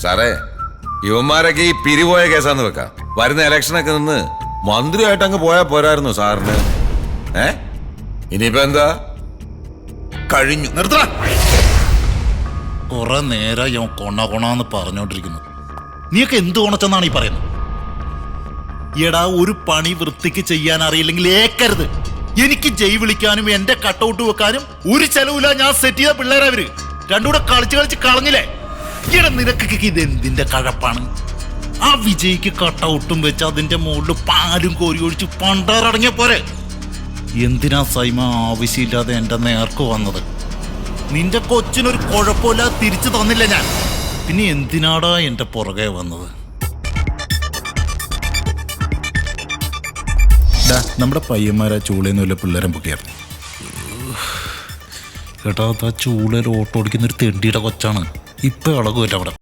സാറേ, ഇവന്മാരൊക്കെ ഈ പിരിപോയ കേസാന്ന് വെക്കാം. വരുന്ന ഇലക്ഷനൊക്കെ നിന്ന് മന്ത്രിയായിട്ട് അങ്ങ് പോയാ പോരായിരുന്നു സാറിന്. ഇനിയിപ്പോ എന്താ? കഴിഞ്ഞു. നിർത്തണ. കുറെ നേരം ഞാൻ കൊണാന്ന് പറഞ്ഞോണ്ടിരിക്കുന്നു. നീയൊക്കെ എന്ത് കൊണച്ചെന്നാണ് ഈ പറയുന്നത്? എടാ, ഒരു പണി വൃത്തിക്ക് ചെയ്യാൻ അറിയില്ലെങ്കിൽ ഏക്കരുത്. എനിക്ക് ജയ് വിളിക്കാനും എന്റെ കട്ടൗട്ട് വെക്കാനും ഒരു ചെലവില്ല. ഞാൻ സെറ്റ് ചെയ്ത പിള്ളേരെ അവര് രണ്ടുകൂടെ കളിച്ച് കളഞ്ഞില്ലേ? ഈടെ നിനക്കൊക്കെ ഇത് എന്തിന്റെ കഴപ്പാണ്? ആ വിജയ്ക്ക് കട്ടൗട്ടും വെച്ച് അതിന്റെ മുകളിൽ പാലും കോരി ഒഴിച്ച് പണ്ടാറടങ്ങിയ പോരെ. എന്തിനാ സൈമ ആവശ്യമില്ലാതെ എന്റെ നേർക്ക് വന്നത്? നിന്റെ കൊച്ചിനൊരു കുഴപ്പമില്ല, തിരിച്ചു തന്നില്ല ഞാൻ. പിന്നെ എന്തിനാടാ എന്റെ പുറകെ വന്നത്? നമ്മുടെ പയ്യന്മാരാ ചൂളേന്ന് വല്ല പിള്ളേരും പൊക്കിയായിരുന്നു. കേട്ടാ, ചൂളയിൽ ഓട്ടോ ഓടിക്കുന്നൊരു തെണ്ടിയുടെ കൊച്ചാണ്. ഇപ്പൊ ഇളകുമല്ല അവിടെ.